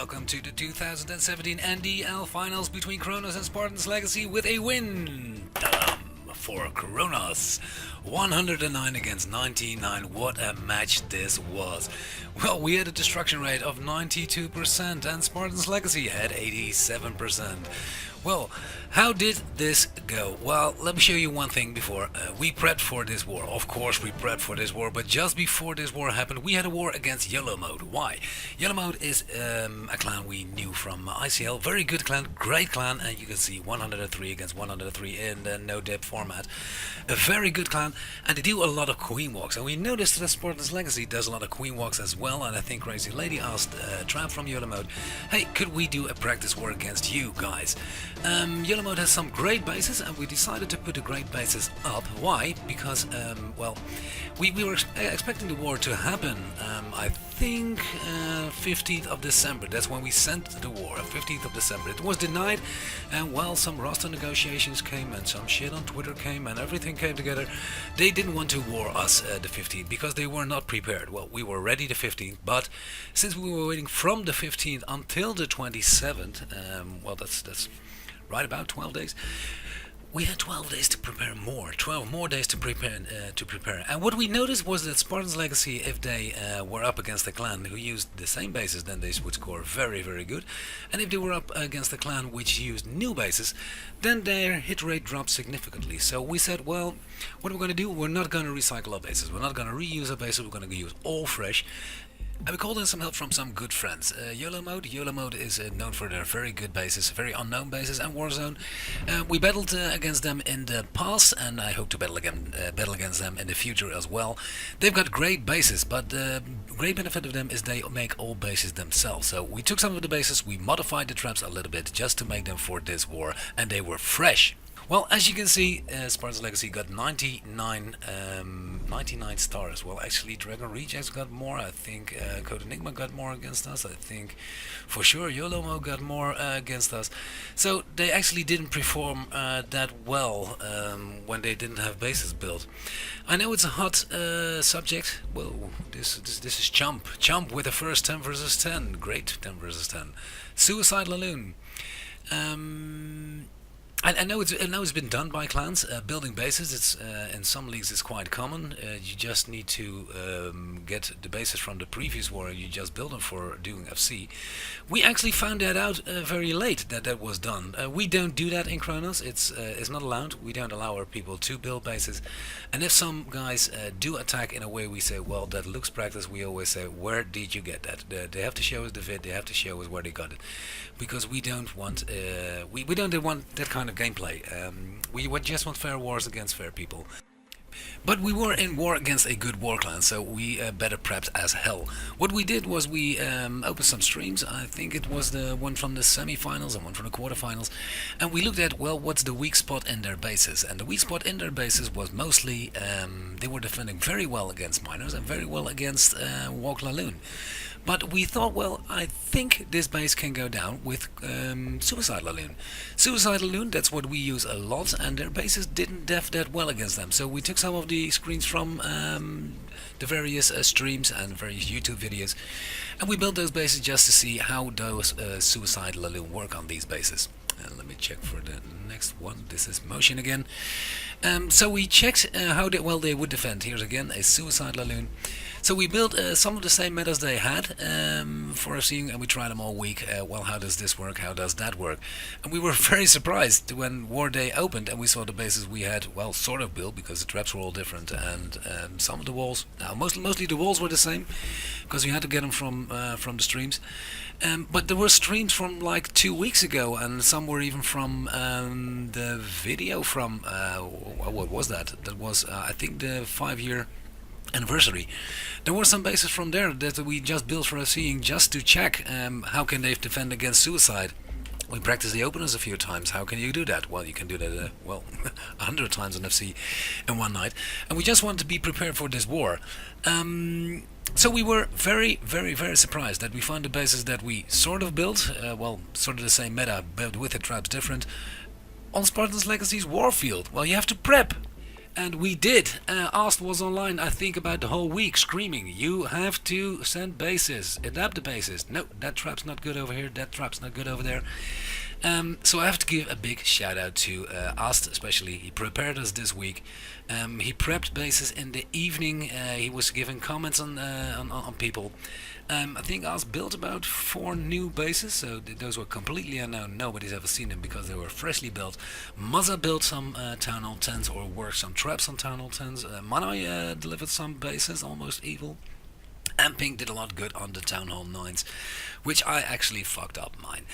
welcome to the 2017 NDL finals between Kronos and Spartans Legacy with a win for Kronos. 109 against 99. What a match this was. Well, we had a destruction rate of 92% and Spartans Legacy had 87%. Well, how did this go? Well, let me show you one thing before. We prepped for this war. Of course we prepped for this war, but just before this war happened, we had a war against Yellow Mode. Why? Yellow Mode is a clan we knew from ICL. Very good clan, great clan, and you can see 103 against 103 in the no-dip format. A very good clan, and they do a lot of queen walks. And we noticed that Spartans Legacy does a lot of queen walks as well, and I think Crazy Lady asked Trap from Yellow Mode, hey, could we do a practice war against you guys? Yellow Mode has some great bases, and we decided to put the great bases up. Why? Because, well, we were expecting the war to happen, I think 15th of December. That's when we sent the war, 15th of December. It was denied, and while some roster negotiations came and some shit on Twitter came and everything came together, they didn't want to war us the 15th because they were not prepared. Well, we were ready the 15th, but since we were waiting from the 15th until the 27th, well, that's right about 12 days. We had 12 days to prepare more, 12 more days to prepare. And what we noticed was that Spartans Legacy, if they were up against a clan who used the same bases, then they would score very, very good. And if they were up against a clan which used new bases, then their hit rate dropped significantly. So we said, well, what are we going to do? We're not going to recycle our bases. We're not going to reuse our bases. We're going to use all fresh. And we called in some help from some good friends. Yellow Mode is known for their very good bases, very unknown bases, and Warzone. We battled against them in the past, and I hope to battle against them in the future as well. They've got great bases, but the great benefit of them is they make all bases themselves. So we took some of the bases, we modified the traps a little bit just to make them for this war, and they were fresh. Well, as you can see, Spartans Legacy got 99 stars. Well, actually, Dragon Rejects got more. I think Code Enigma got more against us. I think, for sure, Yolomo got more against us. So they actually didn't perform that well when they didn't have bases built. I know it's a hot subject. Well, this is Chump with the first 10 versus 10. Great 10 versus 10. Suicide Laloon. I know it's been done by clans, building bases. It's in some leagues it's quite common. You just need to get the bases from the previous war. You just build them for doing FC. We actually found that out very late that was done. We don't do that in Kronos. It's not allowed. We don't allow our people to build bases. And if some guys do attack in a way we say, well, that looks practice, we always say, where did you get that? They have to show us the vid. They have to show us where they got it, because we don't want we don't want that kind of gameplay. We just want fair wars against fair people. But we were in war against a good war clan, so we better prepped as hell. What we did was we opened some streams. I think it was the one from the semi-finals and one from the quarterfinals, and we looked at, well, what's the weak spot in their bases. And the weak spot in their bases was mostly they were defending very well against miners and very well against Walk Laloon. But we thought, well, I think this base can go down with Suicide Laloon. Suicide Laloon, that's what we use a lot, and their bases didn't def that well against them. So we took some of the screens from the various streams and various YouTube videos, and we built those bases just to see how those Suicide Laloon work on these bases. Let me check for the next one. This is Motion again. So we checked how well they would defend. Here's again a Suicide Laloon. So we built some of the same metas they had for seeing, and we tried them all week. Well, how does this work? How does that work? And we were very surprised when War Day opened and we saw the bases we had, well, sort of built, because the traps were all different, and some of the walls, now mostly the walls were the same, because we had to get them from the streams. But there were streams from like 2 weeks ago, and some were even from the video from what was that? That was I think the 5-year anniversary. There were some bases from there that we just built for seeing, just to check how can they defend against Suicide. We practiced the openers a few times. How can you do that? Well, you can do that, well, 100 times on FC in one night. And we just wanted to be prepared for this war. So we were very, very, very surprised that we found the bases that we sort of built, well, sort of the same meta, but with the traps different, on Spartans Legacy's Warfield. Well, you have to prep. And we did. Ast was online, I think, about the whole week, screaming, you have to send bases, adapt the bases. No, that trap's not good over here, that trap's not good over there. So I have to give a big shout out to Ast, especially. He prepared us this week. He prepped bases in the evening. He was giving comments on people. I think Ast built about 4 new bases, so those were completely unknown. Nobody's ever seen them because they were freshly built. Maza built some Town Hall 10s or worked some traps on Town Hall 10s. Manai delivered some bases, almost evil. And Pink did a lot good on the Town Hall 9s, which I actually fucked up mine.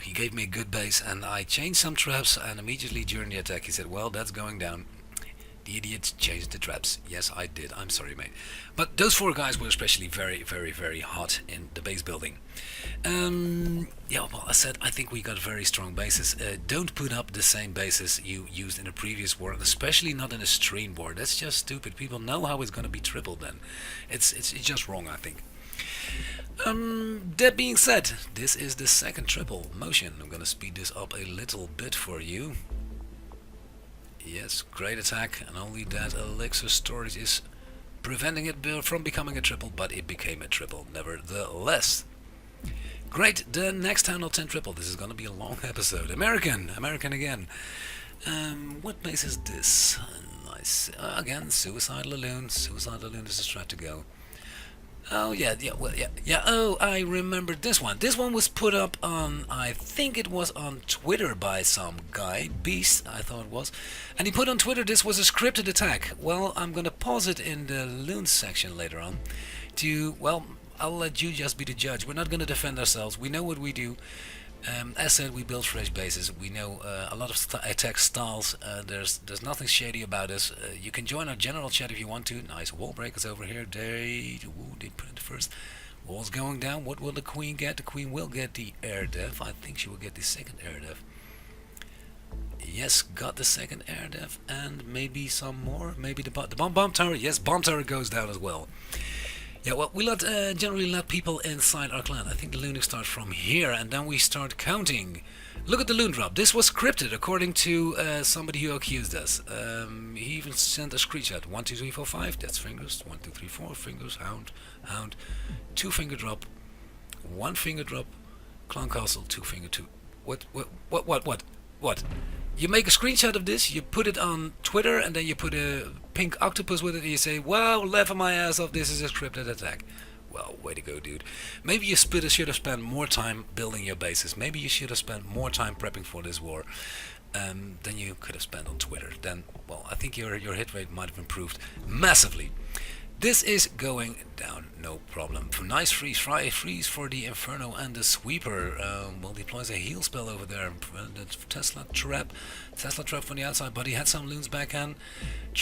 He gave me a good base and I changed some traps, and immediately during the attack he said, well, that's going down. The idiot changed the traps. Yes, I did. I'm sorry, mate. But those 4 guys were especially very, very, very hot in the base building. Yeah, well, I said I think we got very strong bases. Don't put up the same bases you used in the previous war, especially not in a stream war. That's just stupid. People know how it's going to be tripled then. It's just wrong, I think. That being said, this is the second triple motion. I'm going to speed this up a little bit for you. Yes, great attack, and only that elixir storage is preventing it from becoming a triple, but it became a triple nevertheless. Great, the next Town Hall 10 triple. This is going to be a long episode. American again. What base is this? Nice. Again, Suicide Lagoon. Suicide Lagoon is the strat to go. Oh yeah. Oh, I remember this one. This one was put up on, I think it was on Twitter by some guy, Beast, I thought it was, and he put on Twitter this was a scripted attack. Well, I'm gonna pause it in the loons section later on. Well, I'll let you just be the judge. We're not gonna defend ourselves. We know what we do. As said, we build fresh bases. We know a lot of attack styles. There's nothing shady about us. You can join our general chat if you want to. Nice wall breakers over here. They put it first. Walls going down. What will the queen get? The queen will get the air def. I think she will get the second air def. Yes, got the second air def, and maybe some more. Maybe the bomb tower. Yes, bomb tower goes down as well. Yeah, well, we generally let people inside our clan. I think the looning starts from here, and then we start counting. Look at the loon drop. This was scripted, according to somebody who accused us. He even sent a screenshot. 1, 2, 3, 4, 5. That's fingers. 1, 2, 3, 4 fingers. Hound. 2 finger drop. 1 finger drop. Clown castle. 2 finger. 2. What? You make a screenshot of this, you put it on Twitter, and then you put a pink octopus with it, and you say, wow, laughing my ass off, this is a scripted attack. Well, way to go, dude. Maybe you should have spent more time building your bases. Maybe you should have spent more time prepping for this war than you could have spent on Twitter. Then, well, I think your hit rate might have improved massively. This is going down, no problem. Nice freeze for the Inferno and the Sweeper. Well, deploys a heal spell over there. The Tesla trap from the outside, but he had some loons backhand.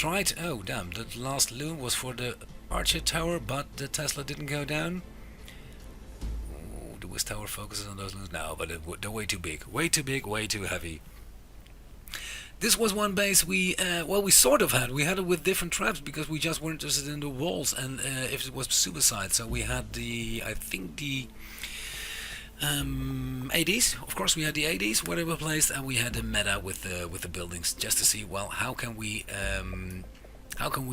Oh damn, the last loon was for the Archer Tower, but the Tesla didn't go down. Ooh, the Wiz Tower focuses on those loons now, but they're way too big, way too heavy. This was one base we sort of had. We had it with different traps because we just weren't interested in the walls and if it was suicide. So we had the ADs. Of course, we had the ADs where they were placed, and we had the meta with the buildings just to see, well, how can we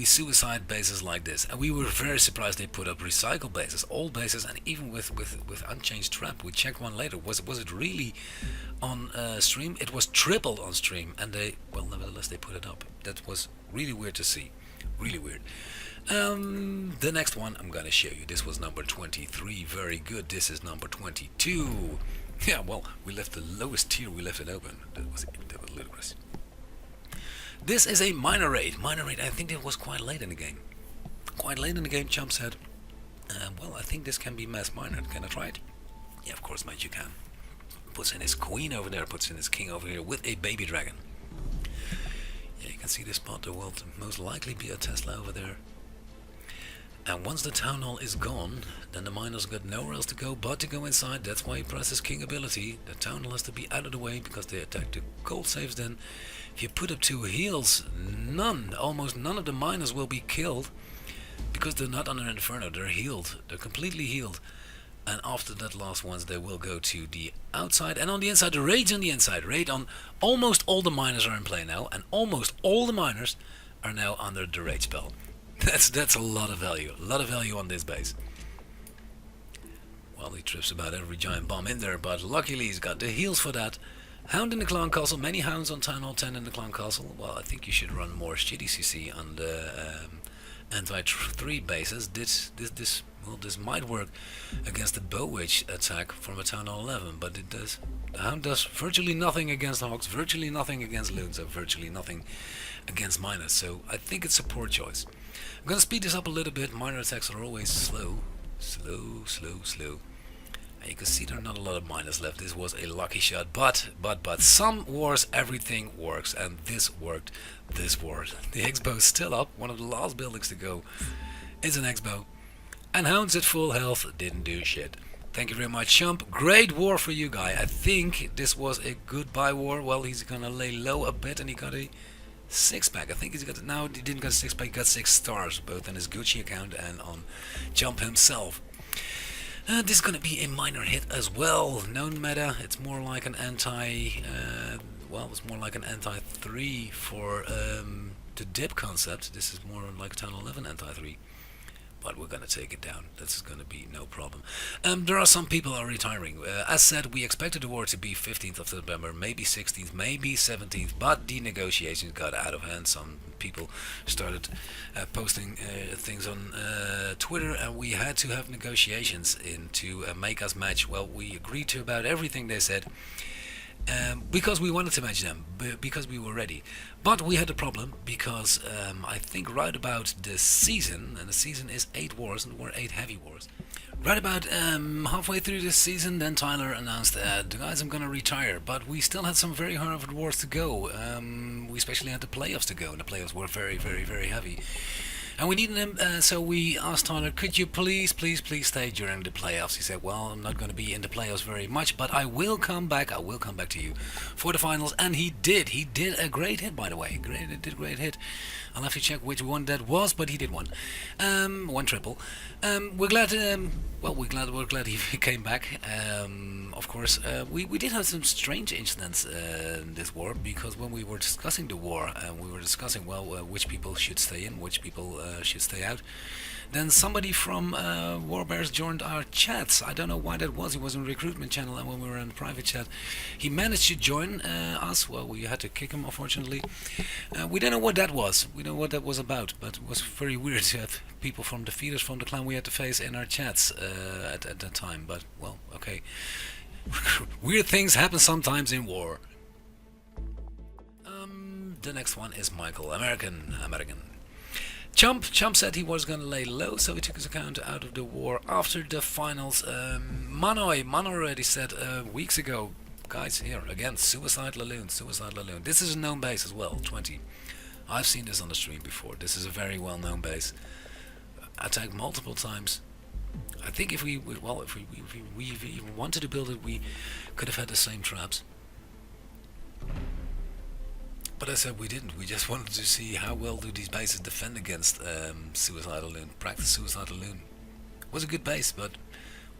suicide bases like this? And we were very surprised they put up recycle bases, old bases, and even with unchanged trap. We checked one later. Was it really on stream? It was tripled on stream, and nevertheless they put it up. That was really weird to see. Really weird. The next one I'm gonna show you. This was number 23. Very good. This is number 22. Yeah, well, we left the lowest tier. We left it open. That was ludicrous. This is a minor raid. I think it was quite late in the game. Chump said, well, I think this can be mass minored. Can I try it? Yeah, of course, mate, you can. Puts in his queen over there, puts in his king over here with a baby dragon. Yeah, you can see this spot. There will most likely be a Tesla over there. And once the town hall is gone, then the miners got nowhere else to go but to go inside. That's why he presses king ability. The town hall has to be out of the way because they attack the gold saves then. If you put up 2 heals, almost none of the miners will be killed because they're not under Inferno. They're healed. They're completely healed. And after that last ones, they will go to the outside. And on the inside, the raids on the inside. Raid on almost all the miners are in play now. And almost all the miners are now under the rage spell. That's a lot of value. A lot of value on this base. Well, he trips about every giant bomb in there, but luckily he's got the heals for that. Hound in the Clan Castle, many hounds on Town Hall 10 in the Clan Castle. Well, I think you should run more GDCC on the anti-3 bases. This might work against the Bow Witch attack from a Town Hall 11, but it does. The Hound does virtually nothing against Hogs, virtually nothing against Loons, and virtually nothing against Miners, so I think it's a poor choice. I'm gonna speed this up a little bit. Miner attacks are always slow. And you can see there are not a lot of miners left. This was a lucky shot, but some wars everything works, and this worked. This war. The X-Bow is still up. One of the last buildings to go is an X-Bow. And Hounds at full health didn't do shit. Thank you very much, Chump. Great war for you, guy. I think this was a goodbye war. Well, he's gonna lay low a bit, and he got a 6-pack. I think he's got. Now he didn't get a 6-pack. He got 6 stars, both on his Gucci account and on Chump himself. This is going to be a minor hit as well. Known meta, it's more like an it's more like an anti-3 for the dip concept. This is more like a Town 11 anti-3. But we're going to take it down. This is going to be no problem. There are some people are retiring. As said, we expected the war to be 15th of September, maybe 16th, maybe 17th, but the negotiations got out of hand. Some people started posting things on Twitter, and we had to have negotiations to make us match. Well, we agreed to about everything they said. Because we wanted to match them, because we were ready. But we had a problem because I think right about the season, and the season is 8 wars, and we're 8 heavy wars. Right about halfway through this season, then Tyler announced that, guys, I'm gonna retire. But we still had some very hard wars to go. We especially had the playoffs to go, and the playoffs were very, very, very heavy. And we needed him, so we asked Tyler, could you please stay during the playoffs? He said, well, I'm not going to be in the playoffs very much, but I will come back to you for the finals. And he did a great hit, by the way. Great hit. I'll have to check which one that was, but he did one. One triple. We're glad he came back. Of course, we did have some strange incidents in this war, because when we were discussing the war, we were discussing, which people should stay in, which people should stay out. Then somebody from Warbears joined our chats. I don't know why that was. He was in recruitment channel, and when we were in private chat, he managed to join us. Well, we had to kick him, unfortunately. We don't know what that was. We don't know what that was about, but it was very weird to have people from the feeders from the clan we had to face in our chats at that time. But, well, okay. Weird things happen sometimes in war. The next one is Michael, American. Chump said he was going to lay low, so he took his account out of the war after the finals. Mano already said weeks ago, guys, here again, Suicide Laloon. This is a known base as well, 20. I've seen this on the stream before. This is a very well-known base. Attacked multiple times. I think if we even wanted to build it, we could have had the same traps. But I said we didn't. We just wanted to see how well do these bases defend against Suicidal Loon. Practice Suicidal Loon. Was a good base, but,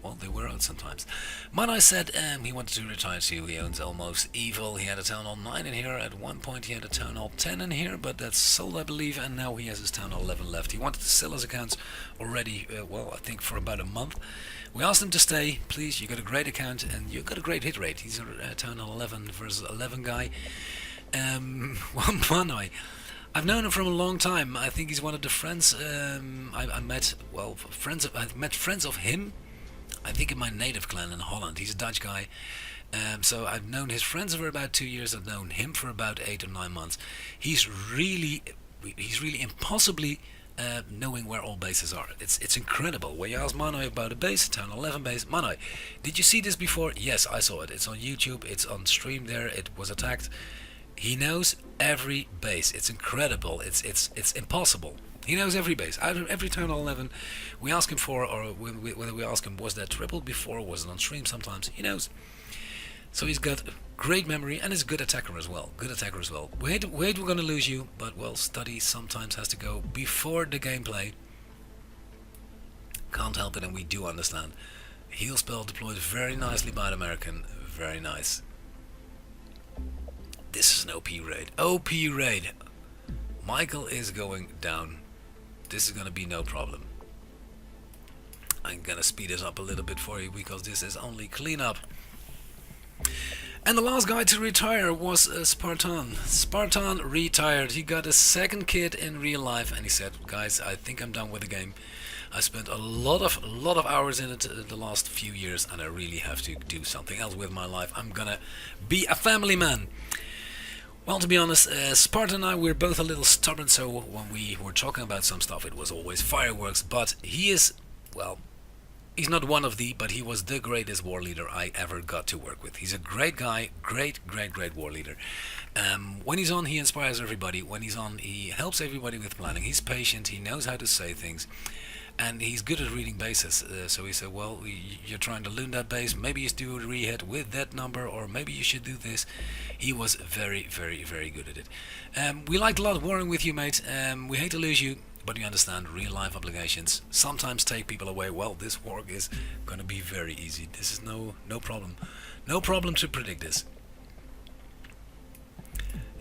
well, they were out sometimes. Manai said he wanted to retire too. He owns Almost Evil. He had a Town Hall 9 in here. At one point he had a Town Hall 10 in here, but that's sold, I believe, and now he has his Town Hall 11 left. He wanted to sell his accounts already, I think for about a month. We asked him to stay. Please, you got a great account, and you got a great hit rate. He's a Town Hall 11 versus 11 guy. Manai, I've known him from a long time. I think he's one of the friends I met. Well, I've met friends of him. I think in my native clan in Holland. He's a Dutch guy. So I've known his friends for about 2 years. I've known him for about 8 or 9 months. He's really impossibly knowing where all bases are. It's incredible. When you ask Manai about a base, Town 11 base, Manai, did you see this before? Yes, I saw it. It's on YouTube. It's on stream there. It was attacked. He knows every base. It's incredible. It's impossible. He knows every base. Every Town Hall 11 we ask him for, or whether we ask him, was that tripled before, was it on stream sometimes, he knows. So he's got great memory, and is a good attacker as well. Wait, we're going to lose you, but, well, study sometimes has to go before the gameplay. Can't help it, and we do understand. Heal spell deployed very nicely by the American. Very nice. This is an OP raid. Michael is going down. This is gonna be no problem. I'm gonna speed this up a little bit for you because this is only cleanup. And the last guy to retire was Spartan. Spartan retired. He got a second kid in real life, and he said, "Guys, I think I'm done with the game. I spent a lot of hours in it the last few years, and I really have to do something else with my life. I'm gonna be a family man." Well, to be honest, Spartan and I, we're both a little stubborn, so when we were talking about some stuff, it was always fireworks. But he is, well, he's not one of the, but he was the greatest war leader I ever got to work with. He's a great guy, great war leader. When he's on, he inspires everybody. When he's on, he helps everybody with planning. He's patient, he knows how to say things, and he's good at reading bases. So he said, well, you're trying to loon that base, maybe you do a re-hit with that number, or maybe you should do this. He was very good at it. We liked a lot of warring with you, mate. We hate to lose you, but you understand real life obligations sometimes take people away. Well, this war is gonna be very easy. This is no problem. No problem to predict this.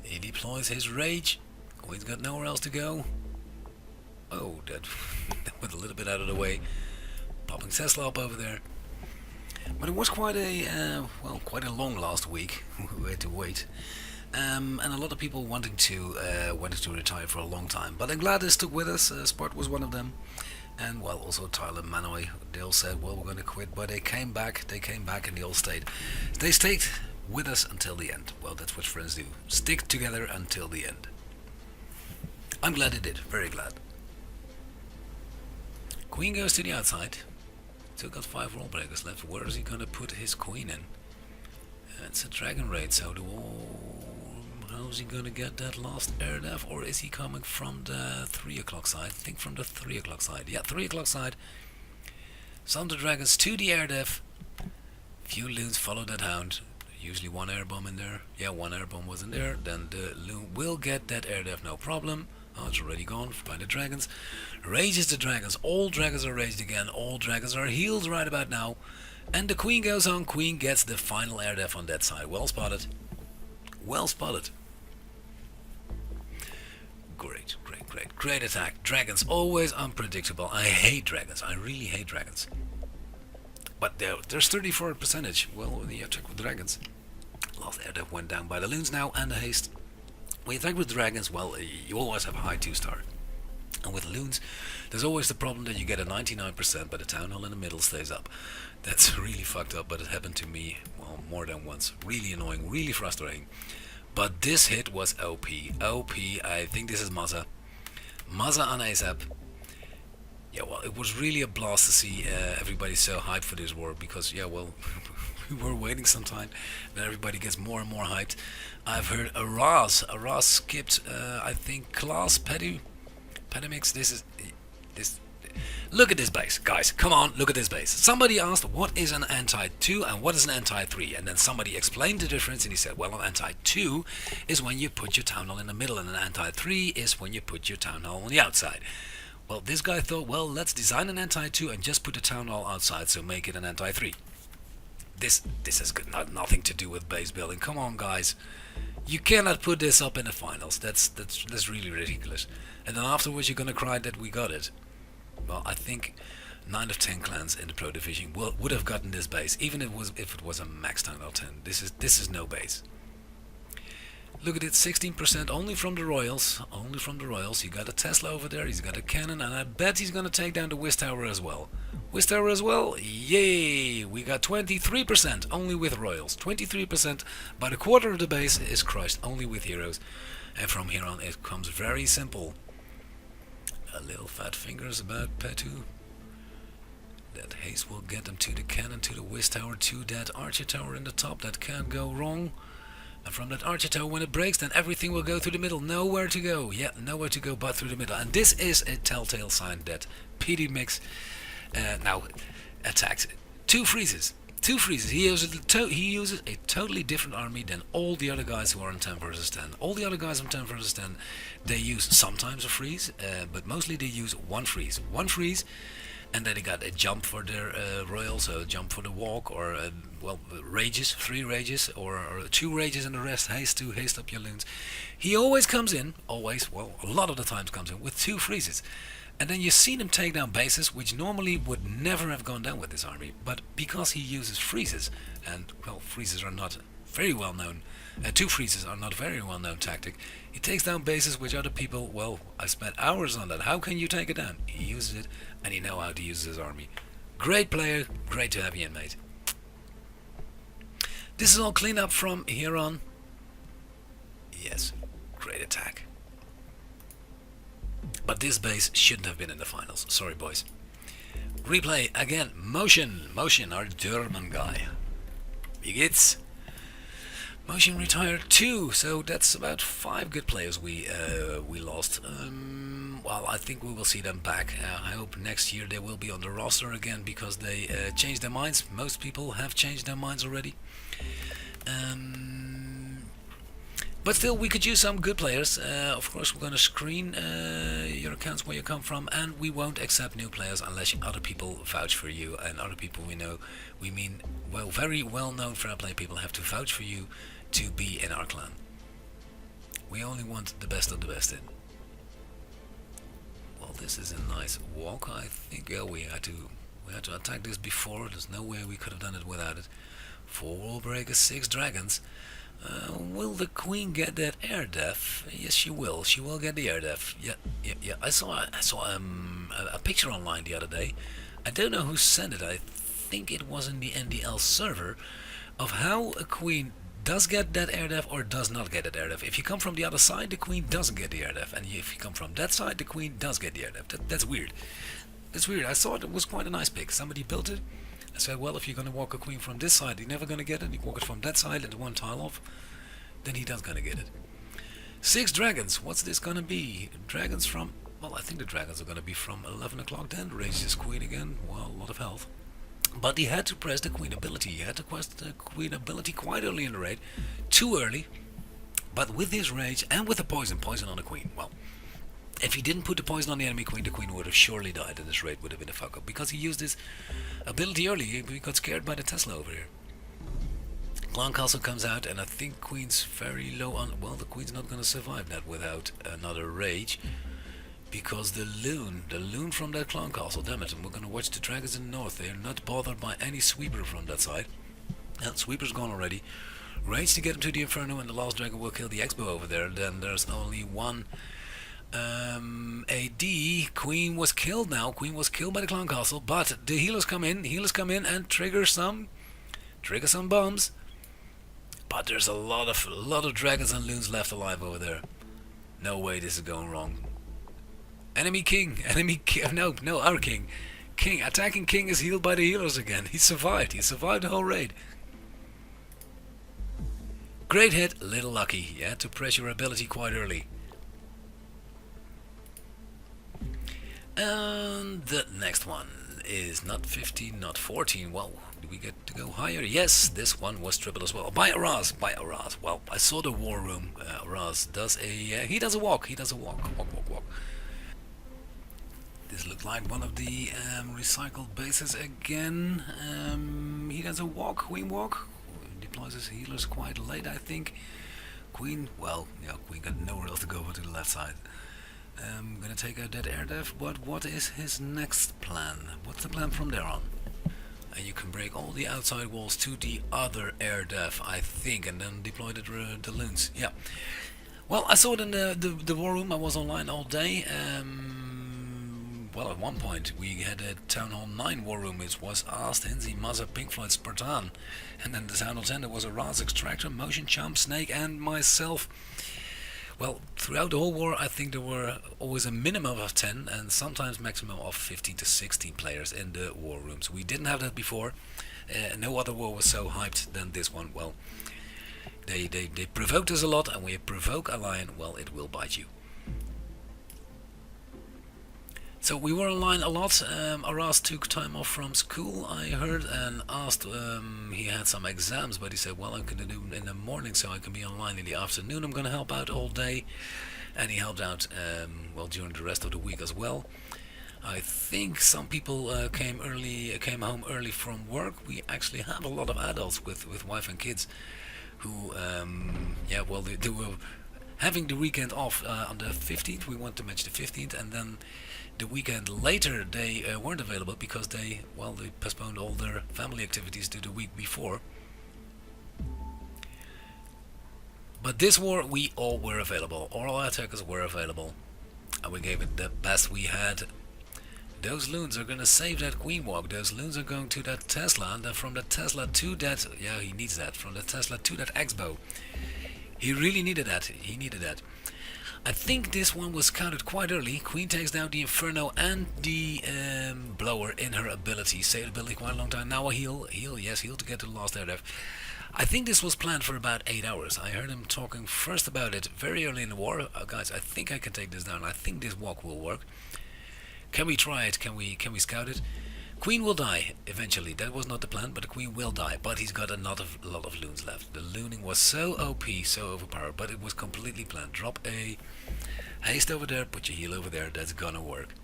He deploys his rage. Oh, he's got nowhere else to go. Oh, that went a little bit out of the way. Popping Tesla up over there. But it was quite a long last week. We had to wait. And a lot of people wanted to retire for a long time. But I'm glad they stuck with us. Spart was one of them. And well, also Tyler Manoy. They all said, well, we're going to quit. But they came back and they all stayed. They stayed with us until the end. Well, that's what friends do. Stick together until the end. I'm glad they did. Very glad. Queen goes to the outside. Still got 5 role breakers left. Where is he going to put his queen in? It's a dragon raid, so how's he going to get that last air def? Or is he coming from the 3 o'clock side? I think from the 3 o'clock side. Yeah, 3 o'clock side. Some of the dragons to the air def. Few loons follow that hound. Usually 1 air bomb in there. Yeah, 1 air bomb was in there. Then the loon will get that air def, no problem. Oh, it's already gone by the dragons. Rages the dragons. All dragons are raged again. All dragons are healed right about now. And the queen goes on. Queen gets the final air def on that side. Well spotted. Well spotted. Great attack. Dragons, always unpredictable. I hate dragons. I really hate dragons. But there's 34%. Well, you check with dragons. Last air def went down by the loons now and the haste. When you attack with dragons, well, you always have a high 2-star. And with loons, there's always the problem that you get a 99%, but the town hall in the middle stays up. That's really fucked up, but it happened to me, well, more than once. Really annoying, really frustrating. But this hit was OP. I think this is Maza. Maza on ASAP. Yeah, well, it was really a blast to see everybody so hyped for this war, because, yeah, well, we were waiting some time, then everybody gets more and more hyped. I've heard Araz skipped, I think, class Pedimix. This. Look at this base, guys. Come on, look at this base. Somebody asked, what is an anti-2 and what is an anti-3? And then somebody explained the difference, and he said, well, an anti-2 is when you put your town hall in the middle, and an anti-3 is when you put your town hall on the outside. Well, this guy thought, well, let's design an anti-2 and just put the town hall outside, so make it an anti-3. This has got nothing to do with base building. Come on, guys. You cannot put this up in the finals. That's really ridiculous. And then afterwards you're gonna cry that we got it. Well, I think 9 of 10 clans in the pro division would have gotten this base, even if it was a max town hall 10. This is no base. Look at it, 16% only from the Royals. Only from the Royals. He got a Tesla over there, he's got a cannon, and I bet he's gonna take down the Wiz Tower as well. Wiz Tower as well? Yay! We got 23% only with Royals. 23%, but a quarter of the base is crushed only with heroes. And from here on it comes very simple. A little fat fingers about Petu. That haste will get them to the cannon, to the Wiz Tower, to that Archer Tower in the top. That can't go wrong. And from that Archer Tower, when it breaks, then everything will go through the middle. Nowhere to go. Yeah, nowhere to go but through the middle. And this is a telltale sign that PD Mix now attacked. Two freezes. He uses a totally different army than all the other guys who are on 10 versus 10. All the other guys on 10 versus 10, they use sometimes a freeze, but mostly they use one freeze. and then they got a jump for their royals, a jump for the walk, or well, rages, 3 rages, or 2 rages, and the rest haste up your loons. He always comes in, always, well, a lot of the times comes in with 2 freezes. And then you see him take down bases, which normally would never have gone down with this army, but because he uses freezes, and well, freezes are not very well known, 2 freezes are not a very well known tactic, he takes down bases which other people, well, I spent hours on that. How can you take it down? He uses it, and he knows how to use his army. Great player, great to have you in, mate. This is all cleaned up from here on. Yes, great attack. But this base shouldn't have been in the finals. Sorry, boys. Replay again. Motion, our German guy. Wie geht's? Motion retired 2, so that's about 5 good players we lost. Well, I think we will see them back. I hope next year they will be on the roster again, because they changed their minds. Most people have changed their minds already. But still, we could use some good players. Of course, we're going to screen your accounts where you come from, and we won't accept new players unless other people vouch for you. And other people we mean, well, very well-known fair play people have to vouch for you to be in our clan. We only want the best of the best in. Well, this is a nice walk. I think we had to attack this before. There's no way we could have done it without it. 4 wall breakers, 6 dragons. Will the queen get that air def? Yes, she will. She will get the air def. Yeah. I saw a picture online the other day. I don't know who sent it. I think it was in the NDL server, of how a queen does get that air def or does not get that air def. If you come from the other side, the queen doesn't get the air def, and if you come from that side, the queen does get the air def. That's weird. That's weird. I thought it was quite a nice pick. Somebody built it. I said, well, if you're going to walk a queen from this side, you're never going to get it. You walk it from that side and 1 tile off, then he does going to get it. 6 dragons. What's this going to be? Dragons from... Well, I think the dragons are going to be from 11 o'clock then. Raise his queen again. Well, a lot of health. But he had to press the queen ability. He had to press the queen ability quite early in the raid. Too early. But with his rage and with the poison on the queen, well, if he didn't put the poison on the enemy queen, the queen would have surely died, and this raid would have been a fuck up. Because he used his ability early, he got scared by the Tesla over here. Clan Castle comes out, and I think queen's very low on... Well, the queen's not going to survive that without another rage. Because the loon from that clan castle, damn it, and we're going to watch the dragons in the north. They're not bothered by any sweeper from that side. And sweeper's gone already. Rage to get him to the inferno, and the last dragon will kill the expo over there. Then there's only one AD. Queen was killed now. Queen was killed by the clan castle, but the healers come in. And trigger some bombs. But there's a lot of dragons and loons left alive over there. No way this is going wrong. Enemy king, no, our king. Attacking king is healed by the healers again. He survived the whole raid. Great hit, little lucky. You had to press your ability quite early. And the next one is not 15, not 14. Well, do we get to go higher? Yes, this one was triple as well. By Araz. Well, I saw the war room. Araz does he does a walk. Walk. This looked like one of the recycled bases again. He does a walk, queen walk. Deploys his healers quite late, I think. Queen, well, yeah, queen got nowhere else to go but to the left side. Gonna take out that air def, but what is his next plan? What's the plan from there on? And you can break all the outside walls to the other air def, I think, and then deploy the loons. Yeah. Well, I saw it in the war room. I was online all day. Well, at one point we had a Town Hall 9 war room, which was Ast, Hinzi, Mazza, Pink Floyd, Spartan, and then the Town Hall 10 there was a Raz Extractor, Motion, Chump, Snake, and myself. Well, throughout the whole war, I think there were always a minimum of 10 and sometimes maximum of 15 to 16 players in the war rooms. We didn't have that before. No other war was so hyped than this one. Well, they provoked us a lot, and when you provoke a lion, well, it will bite you. So we were online a lot. Aras took time off from school, I heard, and asked, he had some exams, but he said, well, I'm going to do in the morning so I can be online in the afternoon. I'm going to help out all day. And he helped out, well, during the rest of the week as well. I think some people came home early from work. We actually have a lot of adults with wife and kids who, yeah, well, they were having the weekend off on the 15th. We want to match the 15th, and then the weekend later they weren't available because they postponed all their family activities to the week before. But this war, we all were available. All our attackers were available, and we gave it the best we had. Those loons are gonna save that queen walk. Those loons are going to that Tesla, and then from the Tesla to that, yeah, he needs that. From the Tesla to that X-bow. He really needed that. He needed that. I think this one was counted quite early. Queen takes down the Inferno and the blower in her ability. Saved ability quite a long time. Now a heal. Yes, heal to get to the last air def. I think this was planned for about 8 hours. I heard him talking first about it very early in the war. Guys, I think I can take this down. I think this walk will work. Can we try it? Can we scout it? Queen will die eventually. That was not the plan, but the queen will die. But he's got a lot of loons left. The looning was so OP, so overpowered, but it was completely planned. Drop a haste over there, put your heal over there. That's gonna work.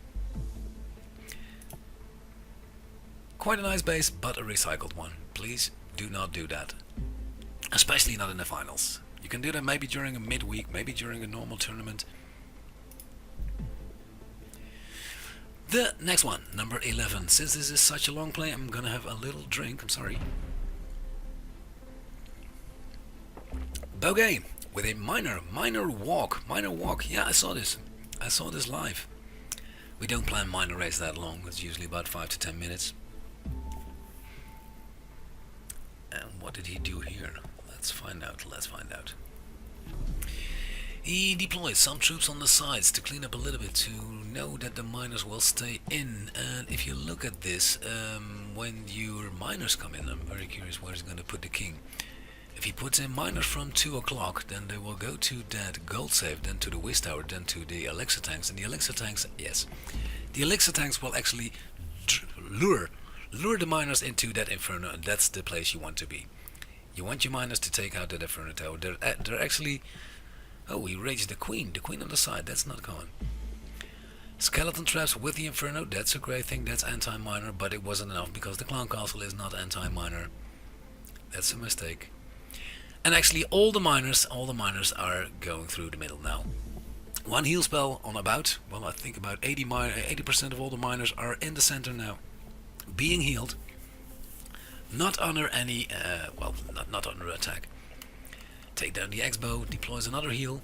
Quite a nice base, but a recycled one. Please do not do that. Especially not in the finals. You can do that maybe during a midweek, maybe during a normal tournament. The next one, number 11. Since this is such a long play, I'm gonna have a little drink. I'm sorry. Bogey with a minor walk. Yeah, I saw this live. We don't plan minor race that long. It's usually about 5 to 10 minutes. And what did he do here? Let's find out. He deploys some troops on the sides to clean up a little bit, to know that the miners will stay in. And if you look at this, when your miners come in, I'm very curious where he's going to put the king. If he puts in miners from 2 o'clock, then they will go to that gold safe, then to the whiz tower, then to the elixir tanks. And the elixir tanks, yes, the elixir tanks will actually lure the miners into that inferno, and that's the place you want to be. You want your miners to take out that inferno tower. They're actually... Oh, he raised the queen on the side. That's not gone. Skeleton traps with the Inferno. That's a great thing. That's anti-miner, but it wasn't enough because the clown castle is not anti-miner. That's a mistake. And actually, all the miners are going through the middle now. One heal spell on about. Well, I think about 80% of all the miners are in the center now, being healed. Not under any. Not under attack. Take down the X-bow, deploys another heal.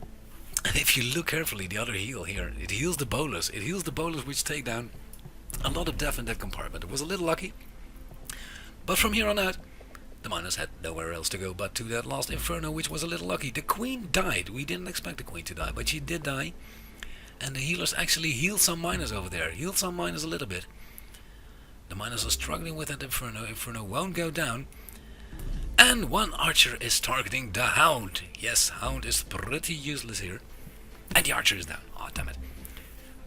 And if you look carefully, the other heal here, it heals the bowlers. It heals the bowlers which take down a lot of def in that compartment. It was a little lucky. But from here on out, the miners had nowhere else to go but to that last Inferno, which was a little lucky. The queen died. We didn't expect the queen to die, but she did die. And the healers actually healed some miners over there. Healed some miners a little bit. The miners are struggling with that Inferno. Inferno won't go down. And one archer is targeting the Hound. Yes, Hound is pretty useless here. And the archer is down. Oh, damn it.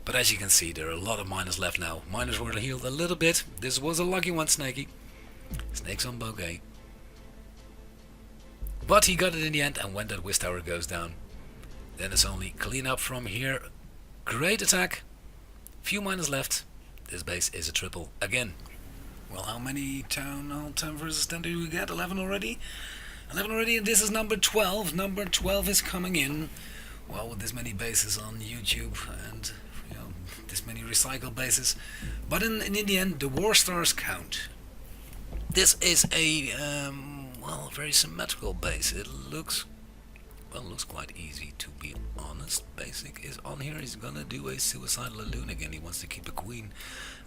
But as you can see, there are a lot of miners left now. Miners were healed a little bit. This was a lucky one, Snaky. Snake's on bogey. But he got it in the end, and when that whiz tower goes down, then it's only clean up from here. Great attack. Few miners left. This base is a triple again. Well, how many town hall 10 versus 10 do we get? 11 already? 11 already, and this is number 12. Number 12 is coming in. Well, with this many bases on YouTube and this many recycled bases. But in the end, the war stars count. This is a, very symmetrical base. It looks quite easy, to be honest. Basic is on here. He's gonna do a suicidal loon again. He wants to keep the queen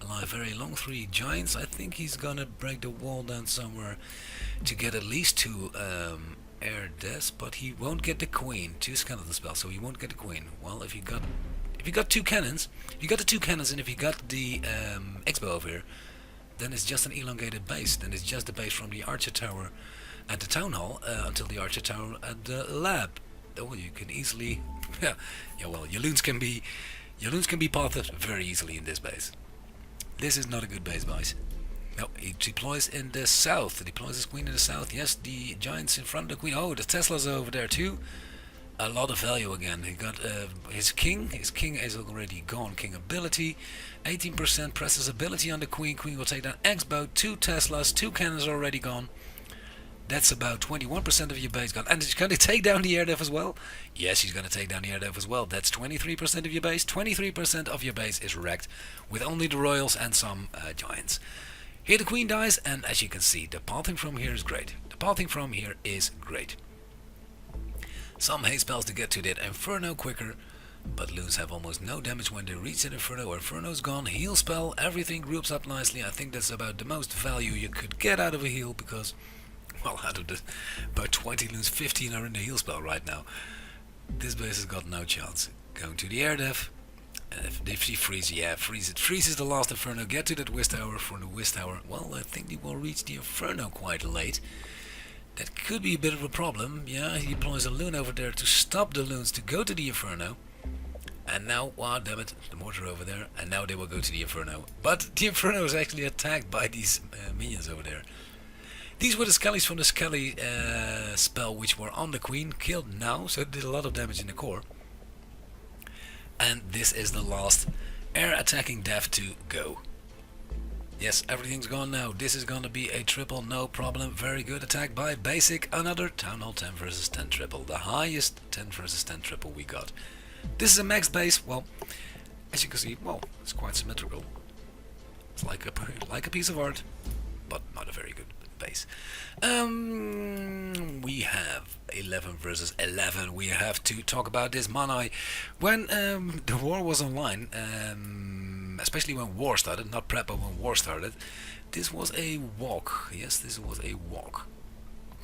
alive very long. 3 giants. I think he's gonna break the wall down somewhere to get at least 2 air deaths, but he won't get the queen. 2 skeleton spells, so he won't get the queen. Well, if you got 2 cannons, if you got the 2 cannons, and if you got the X-bow over here, then it's just an elongated base. Then it's just the base from the archer tower at the town hall until the archer tower at the lab. Oh, you can easily, your loons can be pathed very easily in this base. This is not a good base, guys. No, he deploys in the south. He deploys his queen in the south. Yes, the giants in front of the queen. Oh, the Tesla's over there too. a lot of value again. He got his king. His king is already gone. King ability, 18% presses ability on the queen. Queen will take down X-bow, 2 Teslas, 2 cannons are already gone. That's about 21% of your base gone. And he's going to take down the air dev as well. Yes, he's going to take down the air dev as well. That's 23% of your base. 23% of your base is wrecked with only the royals and some giants. Here the queen dies, and as you can see, the pathing from here is great. The pathing from here is great. Some haste spells to get to that Inferno quicker, but loons have almost no damage when they reach that Inferno. Inferno's gone, heal spell, everything groups up nicely. I think that's about the most value you could get out of a heal, because, well, out of the about 20 loons, 15 are in the heal spell right now. This base has got no chance. Going to the air dev, if she freezes, yeah, freeze it. Freezes the last Inferno, get to that Whist Tower. For the Whist Tower, well, I think they will reach the Inferno quite late. That could be a bit of a problem. Yeah, he deploys a loon over there to stop the loons to go to the Inferno. And now, wow, damn it, the mortar over there. And now they will go to the Inferno. But the Inferno is actually attacked by these minions over there. These were the Skellies from the Skelly spell, which were on the queen. Killed now, so it did a lot of damage in the core. And this is the last air attacking dev to go. Yes, everything's gone now. This is gonna be a triple, no problem. Very good attack by Basic. Another Town Hall 10 versus 10 triple. The highest 10 versus 10 triple we got. This is a max base. Well, as you can see, well, it's quite symmetrical. It's like a piece of art, but not a very good base. We have 11 versus 11. We have to talk about this Manai. When the war was online, especially when war started, not prep, but when war started, this was a walk. Yes, this was a walk.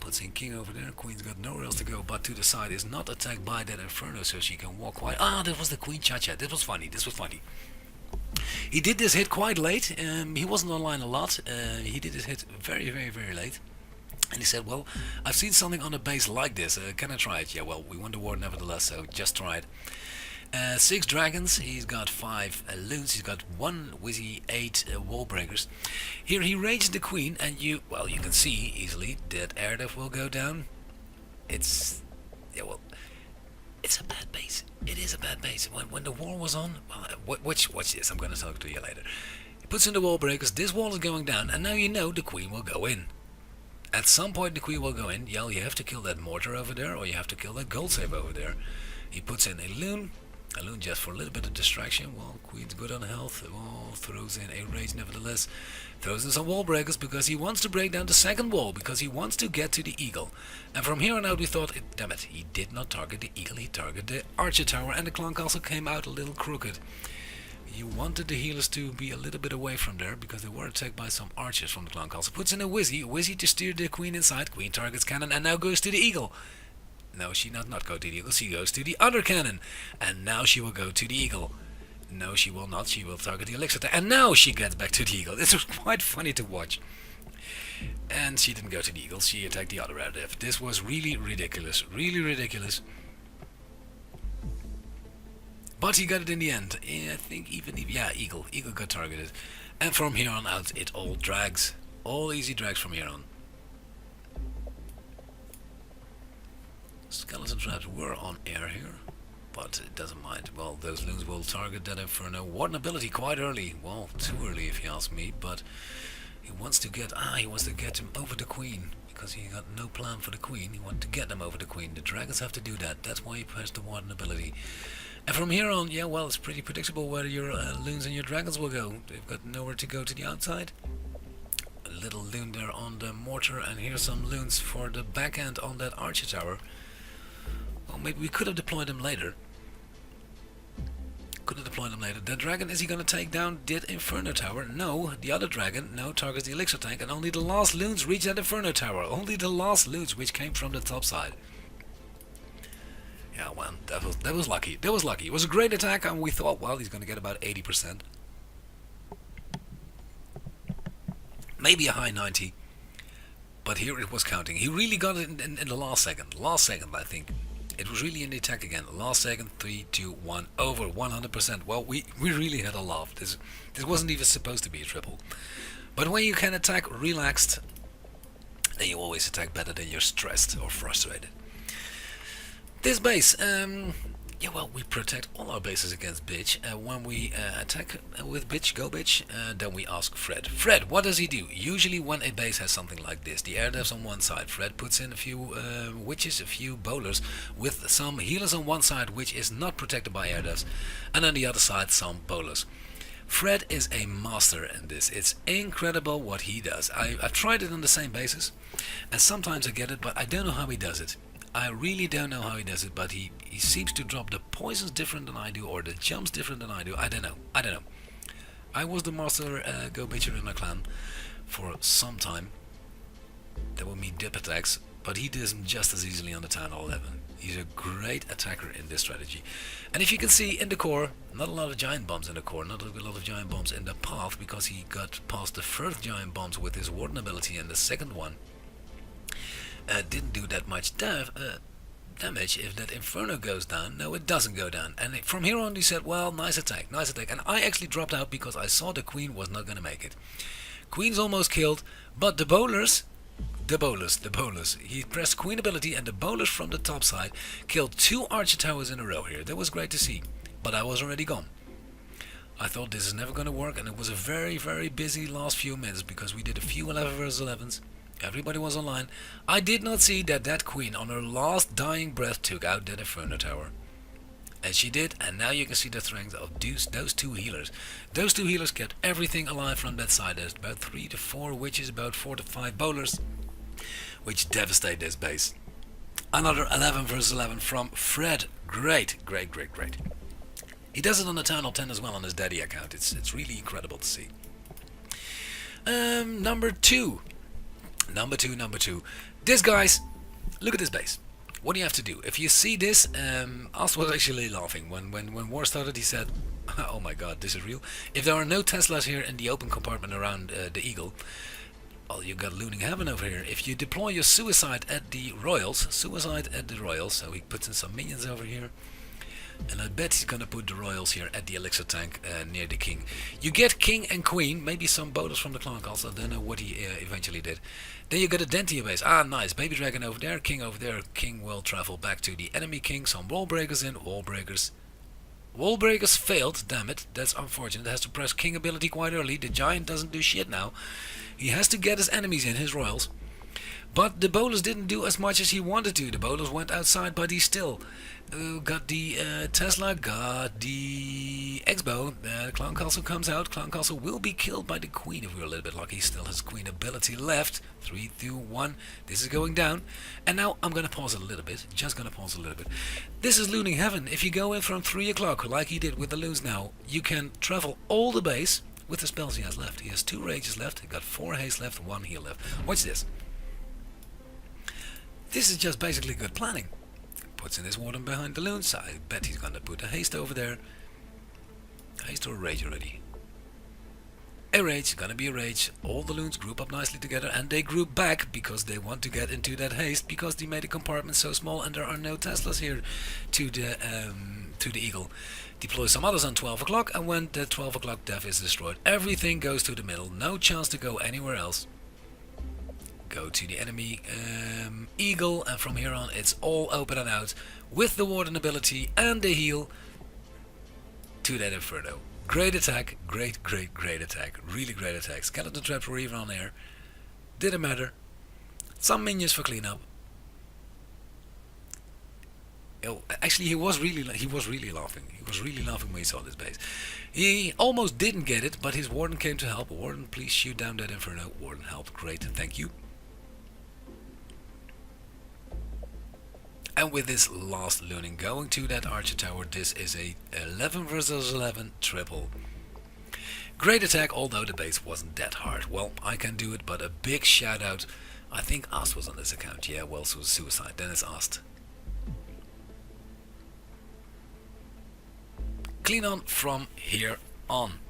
Puts in king over there, queen's got nowhere else to go but to the side, is not attacked by that Inferno, so she can walk quite... Ah, that was the queen cha-cha. This was funny, this was funny. He did this hit quite late. He wasn't online a lot. He did this hit very, very, very late. And he said, well, I've seen something on a base like this. Can I try it? Yeah, well, we won the war nevertheless, so just try it. 6 dragons, he's got 5 loons, he's got 1 Wizzy, 8 wall breakers. Here he raged the queen, and you can see easily that air dev will go down. It's, yeah, well, it's a bad base. It is a bad base. When the war was on, well, watch this, I'm going to talk to you later. He puts in the wall breakers, this wall is going down, and now you know the queen will go in. At some point the queen will go in. Yeah, you have to kill that mortar over there, or you have to kill that gold save over there. He puts in a loon just for a little bit of distraction. Well, queen's good on health. Oh, throws in a rage nevertheless. Throws in some wall breakers because he wants to break down the second wall, because he wants to get to the eagle. And from here on out we thought, damn it, he did not target the eagle, he targeted the archer tower, and the clan castle came out a little crooked. You wanted the healers to be a little bit away from there, because they were attacked by some archers from the clan castle. Puts in a Wizzy to steer the queen inside. Queen targets cannon and now goes to the eagle. No, she not go to the eagle, she goes to the other cannon. And now she will go to the eagle. No, she will not, she will target the elixir. And now she gets back to the eagle. This was quite funny to watch. And she didn't go to the eagle, she attacked the other air dev. This was really ridiculous, really ridiculous. But he got it in the end. I think yeah, eagle got targeted. And from here on out, it all drags. All easy drags from here on. Skeleton traps were on air here, but it doesn't mind. Well, those loons will target that Inferno. Warden ability quite early. Well, too early if you ask me, but he wants to get him over the queen, because he got no plan for the queen. He wanted to get them over the queen. The dragons have to do that. That's why he pressed the warden ability. And from here on, yeah, well, it's pretty predictable where your loons and your dragons will go. They've got nowhere to go to the outside. A little loon there on the mortar, and here's some loons for the backhand on that archer tower. Well, maybe we could have deployed them later. That dragon, is he going to take down that Inferno tower? No, the other dragon, no, targets the elixir tank, and only the last loons reach that Inferno tower. Only the last loons, which came from the top side. Yeah, well, that was lucky. That was lucky. It was a great attack, and we thought, well, he's going to get about 80%. Maybe a high 90. But here it was counting. He really got it in the last second. Last second, I think. It was really in the attack again. Last second, 3, 2, 1, over 100%. Well, we really had a laugh. This wasn't even supposed to be a triple. But when you can attack relaxed, then you always attack better than you're stressed or frustrated. This base, yeah, well, we protect all our bases against bitch. When we attack with bitch, go bitch, then we ask Fred. Fred, what does he do? Usually when a base has something like this, the air devs on one side, Fred puts in a few witches, a few bowlers, with some healers on one side, which is not protected by air devs, and on the other side, some bowlers. Fred is a master in this. It's incredible what he does. I've tried it on the same basis, and sometimes I get it, but I don't know how he does it. I really don't know how he does it, but he seems to drop the poisons different than I do, or the jumps different than I do. I don't know. I was the master go bitcher in my clan for some time. That would mean dip attacks, but he does them just as easily on the Town Hall 11. He's a great attacker in this strategy. And if you can see in the core, not a lot of giant bombs in the core, not a lot of giant bombs in the path, because he got past the first giant bombs with his warden ability, and the second one didn't do that much damage. If that Inferno goes down, no, it doesn't go down. And from here on he said, well, nice attack. And I actually dropped out because I saw the Queen was not going to make it. Queen's almost killed, but the bowlers, he pressed Queen ability, and the bowlers from the top side killed 2 archer towers in a row here. That was great to see, but I was already gone. I thought this is never going to work, and it was a very, very busy last few minutes because we did a few 11 versus 11s. Everybody was online. I did not see that Queen on her last dying breath took out that Inferno tower. And she did, and now you can see the strength of those 2 healers. Those 2 healers kept everything alive from that side. There's about 3 to 4 witches, about 4 to 5 bowlers, which devastate this base. Another 11 versus 11 from Fred. Great. He does it on the Town Hall 10 as well on his daddy account. It's really incredible to see. Number two. This, guys, look at this base. What do you have to do? If you see this, Ast was actually laughing. When war started, he said, oh my god, this is real. If there are no Teslas here in the open compartment around the Eagle, well, you got looting heaven over here. If you deploy your suicide at the Royals, so he puts in some minions over here, and I bet he's gonna put the Royals here at the Elixir tank near the King. You get King and Queen, maybe some bonus from the Clan Castle. I don't know what he eventually did. Then you get a dent to your base. Ah, nice. Baby Dragon over there, King over there. King will travel back to the enemy King. Some wall breakers in. Wall breakers failed. Damn it. That's unfortunate. Has to press King ability quite early. The Giant doesn't do shit now. He has to get his enemies in, his Royals. But the bowlers didn't do as much as he wanted to. The bowlers went outside, but he still got the Tesla, got the X-Bow. Clan Castle comes out. Clan Castle will be killed by the Queen if we're a little bit lucky. He still has Queen ability left. 3, 2, 1. This is going down. And now I'm going to pause it a little bit. Just going to pause a little bit. This is looting heaven. If you go in from 3 o'clock, like he did with the loons now, you can travel all the base with the spells he has left. He has 2 rages left. He got 4 haste left, 1 heal left. Watch this. This is just basically good planning. Puts in his warden behind the loons. I bet he's gonna put a haste over there. Haste or a rage already? A rage, gonna be a rage. All the loons group up nicely together, and they group back because they want to get into that haste, because they made the compartment so small and there are no Teslas here to the Eagle. Deploy some others on 12 o'clock, and when the 12 o'clock death is destroyed, everything goes to the middle. No chance to go anywhere else. Go to the enemy Eagle, and from here on it's all open and out with the warden ability and the heal to that Inferno. Great attack, great attack, really great attack. Skeleton traps were even on air, didn't matter. Some minions for cleanup. Oh, actually, he was really laughing. He was really laughing when he saw this base. He almost didn't get it, but his warden came to help. Warden, please shoot down that Inferno. Warden helped. Great, thank you. And with this last looting going to that archer tower, this is a 11 versus 11 triple. Great attack, although the base wasn't that hard. Well, I can do it, but a big shout out. I think Ast was on this account. Yeah, well, so suicide. Then it's Ast. Clean on from here on.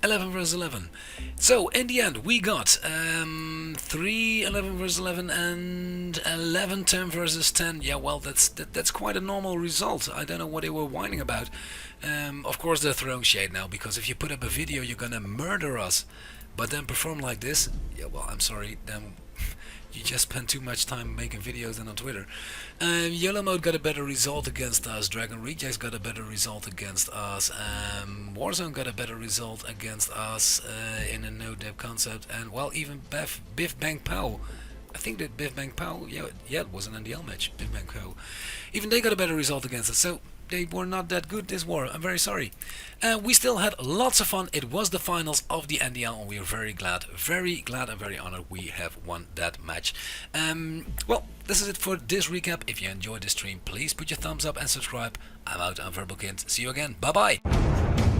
11 versus 11. So in the end we got 3 11 versus 11 and 11 10 versus 10. Yeah, well, that's quite a normal result. I don't know what they were whining about. Of course they're throwing shade now, because if you put up a video you're gonna murder us, but then perform like this, yeah, well, I'm sorry, then You just spend too much time making videos and on Twitter. Yellow Mode got a better result against us. Dragon Rejects got a better result against us. Warzone got a better result against us in a no-dep concept. And well, even Biff Bang Pow. I think that Biff Bang Pow, yeah, it was an NDL match. Biff Bang Pow. Even they got a better result against us. So they were not that good this war. I'm very sorry. We still had lots of fun. It was the finals of the NDL, and we are very glad and very honored we have won that match. Well, this is it for this recap. If you enjoyed this stream, please put your thumbs up and subscribe. I'm out. I'm Verbalkind. See you again. Bye bye.